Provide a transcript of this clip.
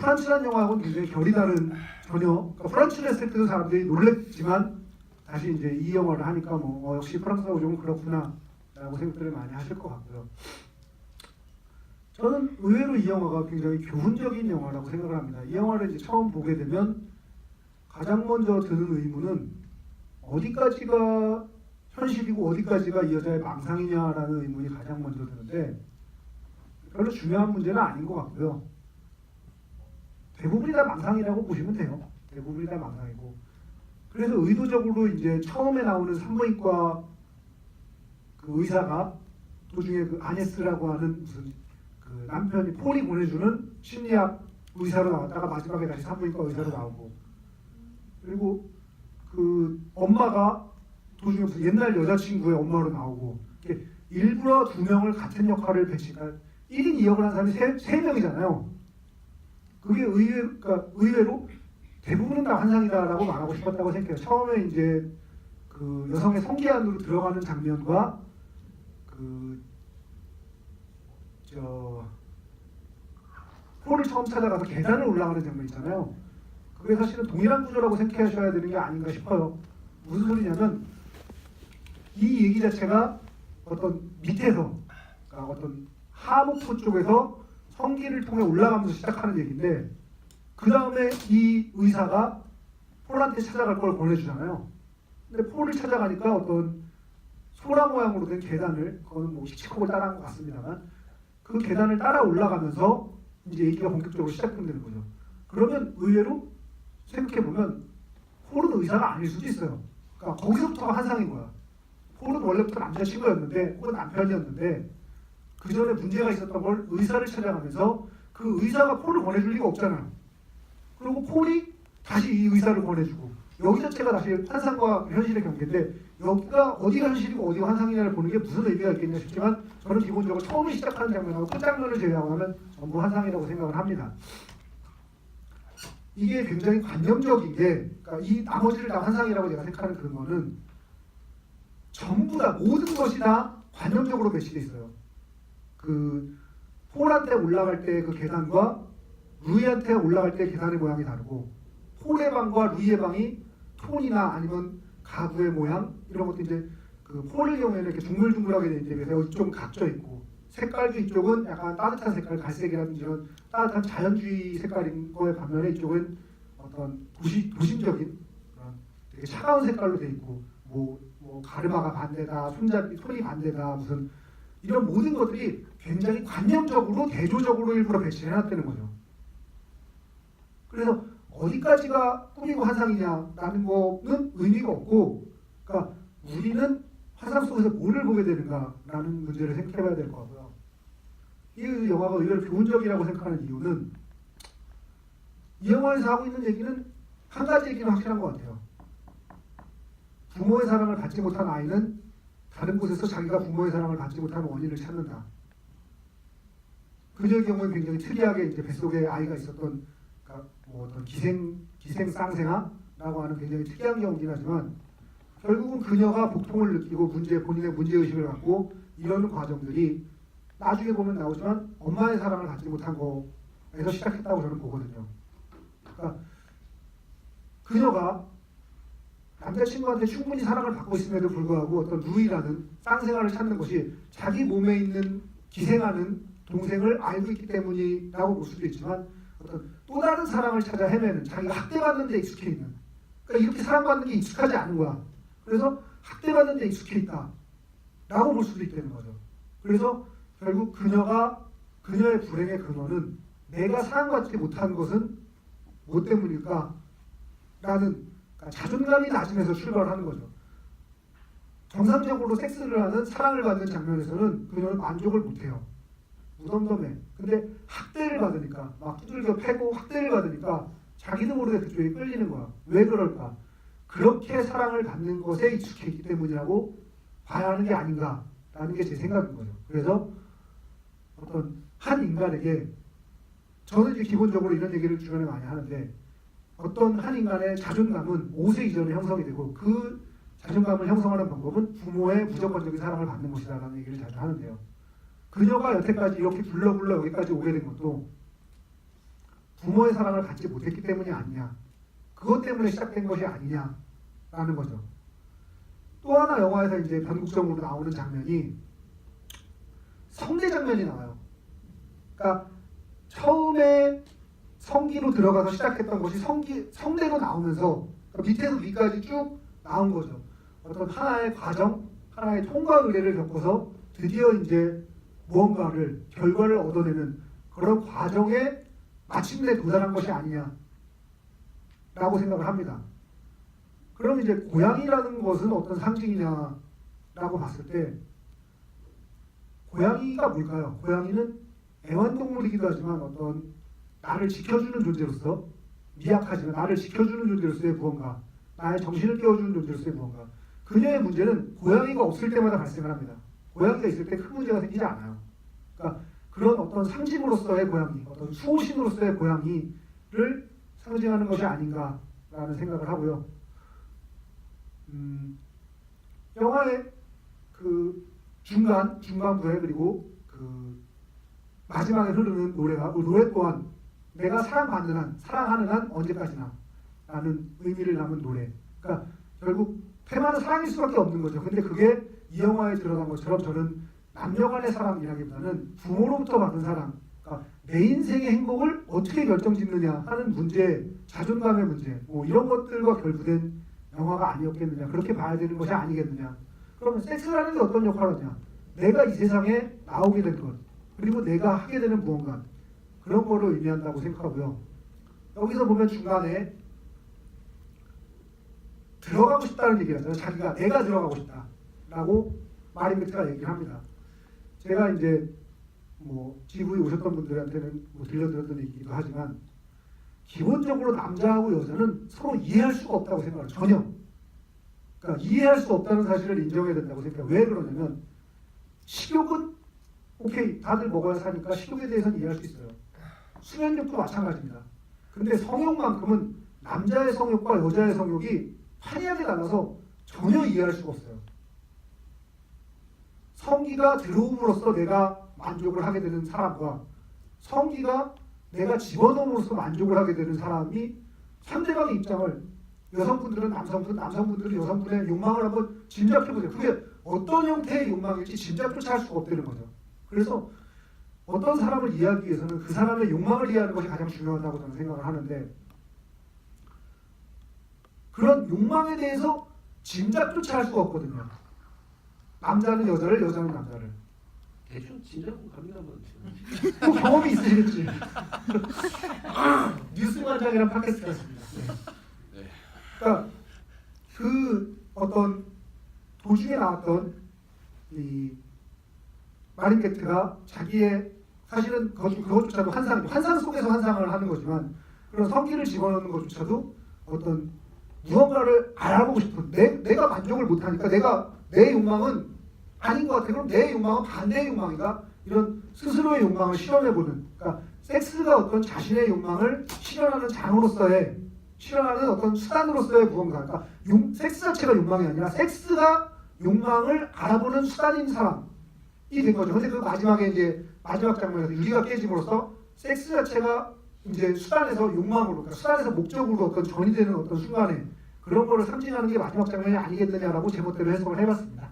프란츠라는 영화하고는 굉장히 결이 다른 전혀. 그러니까 프란츠를 했을 때도 사람들이 놀랬지만 다시 이제 이 영화를 하니까 뭐 역시 프랑스하고 좀 그렇구나라고 생각들을 많이 하실 것 같고요. 저는 의외로 이 영화가 굉장히 교훈적인 영화라고 생각을 합니다. 이 영화를 이제 처음 보게 되면 가장 먼저 드는 의문은 어디까지가 현실이고 어디까지가 이 여자의 망상이냐라는 의문이 가장 먼저 드는데 별로 중요한 문제는 아닌 것 같고요. 대부분이 다 망상이라고 보시면 돼요. 대부분이 다 망상이고. 그래서 의도적으로 이제 처음에 나오는 산부인과 그 의사가 도중에 그 아네스라고 하는 무슨 그 남편이 폴이 보내주는 심리학 의사로 나왔다가 마지막에 다시 산부인과 의사로 나오고, 그리고 그 엄마가 도중에 무슨 옛날 여자친구의 엄마로 나오고, 이렇게 일부러 두 명을 같은 역할을 배치한 1인 2역을 한 사람이 세 명이잖아요. 그게 의외로 대부분은 다 환상이다라고 말하고 싶었다고 생각해요. 처음에 이제 그 여성의 성기 안으로 들어가는 장면과 폴을 처음 찾아가서 계단을 올라가는 장면 있잖아요. 그게 사실은 동일한 구조라고 생각하셔야 되는 게 아닌가 싶어요. 무슨 소리냐면 이 얘기 자체가 어떤 밑에서, 그러니까 어떤 하목포 쪽에서 성기를 통해 올라가면서 시작하는 얘기인데, 그 다음에 이 의사가 폴한테 찾아갈 걸 권해주잖아요. 근데 폴을 찾아가니까 어떤 소라 모양으로 된 계단을, 그거는 뭐 히치콕을 따라한 것 같습니다만, 그 계단을 따라 올라가면서 이제 얘기가 본격적으로 시작되는 거죠. 그러면 의외로 생각해보면 폴은 의사가 아닐 수도 있어요. 그러니까 거기서부터가 환상인 거야. 폴은 원래부터 남자친구였는데, 혹은 남편이었는데, 그 전에 문제가 있었던 걸 의사를 찾아가면서 그 의사가 폴을 권해줄 리가 없잖아요. 그리고 폴이 다시 이 의사를 권해주고, 여기 자체가 다시 환상과 현실의 경계인데, 여기가 어디가 현실이고 어디가 환상이냐를 보는 게 무슨 의미가 있겠냐 싶지만, 저는 기본적으로 처음 시작하는 장면하고 끝 장면을 제외하고는 전부 환상이라고 생각을 합니다. 이게 굉장히 관념적인 게, 그러니까 이 나머지를 다 환상이라고 제가 생각하는 그런 거는 전부 다, 모든 것이 다 관념적으로 배치돼 있어요. 그 폴한테 올라갈 때 그 계단과 루이한테 올라갈 때 계단의 모양이 다르고, 폴의 방과 루이의 방이 톤이나 아니면 가구의 모양 이런 것도 이제 그 폴의 경우에는 이렇게 둥글둥글하게 돼 있는데, 그래서 이쪽은 각져 있고, 색깔도 이쪽은 약간 따뜻한 색깔, 갈색이라든지 이런 따뜻한 자연주의 색깔인 거에 반면에 이쪽은 어떤 도심적인 그런 되게 차가운 색깔로 돼 있고, 뭐 가르마가 반대다, 손이 반대다, 무슨 이런 모든 것들이 굉장히 관념적으로 대조적으로 일부러 배치해놨다는 거죠. 그래서 어디까지가 꿈이고 환상이냐라는 거는 의미가 없고, 그러니까 우리는 환상 속에서 뭐를 보게 되는가라는 문제를 생각해봐야 될 것 같고요. 이 영화가 의외로 교훈적이라고 생각하는 이유는, 이 영화에서 하고 있는 얘기는 한 가지 얘기는 확실한 것 같아요. 부모의 사랑을 받지 못한 아이는 다른 곳에서 자기가 부모의 사랑을 받지 못하는 원인을 찾는다. 그녀의 경우는 굉장히 특이하게 이제 뱃속에 아이가 있었던, 그러니까 뭐 어떤 기생 쌍생아라고 하는 굉장히 특이한 경우긴 하지만, 결국은 그녀가 복통을 느끼고 본인의 문제의식을 갖고 이러는 과정들이 나중에 보면 나오지만 엄마의 사랑을 받지 못한 거에서 시작했다고 저는 보거든요. 그러니까 그녀가 남자친구한테 충분히 사랑을 받고 있음에도 불구하고 어떤 루이라는 쌍생아를 찾는 것이 자기 몸에 있는 기생하는 동생을 알고 있기 때문이라고 볼 수도 있지만, 어떤 또 다른 사랑을 찾아 헤매는, 자기가 학대받는 데 익숙해 있는, 그러니까 이렇게 사랑받는 게 익숙하지 않은 거야. 그래서 학대받는 데 익숙해 있다 라고 볼 수도 있다는 거죠. 그래서 결국 그녀의 불행의 근원은 내가 사랑받지 못한 것은 뭐 때문일까 라는, 그러니까 자존감이 낮음에서 출발하는 거죠. 정상적으로 섹스를 하는, 사랑을 받는 장면에서는 그녀는 만족을 못해요. 무덤덤해. 근데 학대를 받으니까, 막 두들겨 패고 학대를 받으니까 자기도 모르게 그쪽에 끌리는 거야. 왜 그럴까? 그렇게 사랑을 받는 것에 익숙해 있기 때문이라고 봐야 하는 게 아닌가라는 게 제 생각인 거죠. 그래서 어떤 한 인간에게, 저는 이제 기본적으로 이런 얘기를 주변에 많이 하는데, 어떤 한 인간의 자존감은 5세 이전에 형성이 되고, 그 자존감을 형성하는 방법은 부모의 무조건적인 사랑을 받는 것이다라는 얘기를 자주 하는데요. 그녀가 여태까지 이렇게 불러 여기까지 오게 된 것도 부모의 사랑을 갖지 못했기 때문이 아니냐, 그것 때문에 시작된 것이 아니냐라는 거죠. 또 하나 영화에서 이제 변국적으로 나오는 장면이 성대 장면이 나와요. 그러니까 처음에 성기로 들어가서 시작했던 것이 성대로 나오면서 밑에서 위까지 쭉 나온 거죠. 어떤 하나의 과정, 하나의 통과 의례를 겪어서 드디어 이제 무언가를, 결과를 얻어내는 그런 과정에 마침내 도달한 것이 아니냐라고 생각을 합니다. 그럼 이제 고양이라는 것은 어떤 상징이냐라고 봤을 때 고양이가 뭘까요? 고양이는 애완동물이기도 하지만 어떤 나를 지켜주는 존재로서, 미약하지만 나를 지켜주는 존재로서의 무언가, 나의 정신을 깨워주는 존재로서의 무언가. 그녀의 문제는 고양이가 없을 때마다 발생을 합니다. 고양이가 있을 때 큰 문제가 생기지 않아요. 그러니까 그런 어떤 상징으로서의 고양이, 어떤 수호신으로서의 고양이를 상징하는 것이 아닌가라는 생각을 하고요. 영화의 그 중간부에 그리고 그 마지막에 흐르는 노래 또한 내가 사랑받는 한, 사랑하는 한 언제까지나 라는 의미를 담은 노래. 그러니까 결국 테마는 사랑일 수밖에 없는 거죠. 근데 그게 이 영화에 드러난 것처럼 저는 남녀 간의 사랑이라기보다는 부모로부터 받은 사랑, 그러니까 내 인생의 행복을 어떻게 결정짓느냐 하는 문제, 자존감의 문제, 뭐 이런 것들과 결부된 영화가 아니었겠느냐, 그렇게 봐야 되는 것이 아니겠느냐. 그러면 섹스라는 게 어떤 역할을 하냐, 내가 이 세상에 나오게 된 것, 그리고 내가 하게 되는 무언가, 그런 거를 의미한다고 생각하고요. 여기서 보면 중간에 들어가고 싶다는 얘기를 하잖아요. 자기가 내가 들어가고 싶다라고 마린 베트가 얘기를 합니다. 제가 이제 뭐 GV에 오셨던 분들한테는 뭐 들려드렸던 얘기기도 하지만 기본적으로 남자하고 여자는 서로 이해할 수가 없다고 생각해요. 전혀. 그러니까 이해할 수 없다는 사실을 인정해야 된다고 생각해요. 왜 그러냐면 식욕은 오케이, 다들 먹어야 사니까 식욕에 대해서는 이해할 수 있어요. 수면욕도 마찬가지입니다. 근데 성욕만큼은 남자의 성욕과 여자의 성욕이 판이하게 달라서 전혀 이해할 수가 없어요. 성기가 들어옴으로써 내가 만족을 하게 되는 사람과 성기가 내가 집어넣음으로써 만족을 하게 되는 사람이 상대방의 입장을, 여성분들은 남성분들은 여성분의 욕망을 한번 짐작해보세요. 그게 어떤 형태의 욕망일지 짐작조차 할 수가 없다는 거죠. 그래서 어떤 사람을 이해하기 위해서는 그 사람의 욕망을 이해하는 것이 가장 중요하다고 저는 생각을 하는데, 그런 욕망에 대해서 짐작조차 할 수가 없거든요. 남자는 여자를, 여자는 남자를. 대충 진작은 갑니다만 또 경험이 있으시겠지. 뉴스관장이란 팟캐스트가 있습니다. 네. 그러니까 그 어떤 도중에 나왔던 이 마린 베트가 자기의, 사실은 그것조차도 환상 속에서 환상을 하는 거지만, 그런 성기를 집어넣는 것조차도 어떤 무언가를 알아보고 싶은, 내가 만족을 못하니까 내 욕망은 아닌 것 같아. 그럼 내 욕망은 반대의 욕망인가? 이런 스스로의 욕망을 실현해보는, 그러니까 섹스가 어떤 자신의 욕망을 실현하는 장으로서의, 실현하는 어떤 수단으로서의 무언가. 그러니까 섹스 자체가 욕망이 아니라 섹스가 욕망을 알아보는 수단인 사람이 된 거죠. 근데 그 마지막에 이제 마지막 장면에서 유리가 깨짐으로써 섹스 자체가 이제 수단에서 욕망으로, 그러니까 수단에서 목적으로 어떤 전이 되는 어떤 순간에 그런 거를 상징하는 게 마지막 장면이 아니겠느냐라고 제멋대로 해석을 해봤습니다.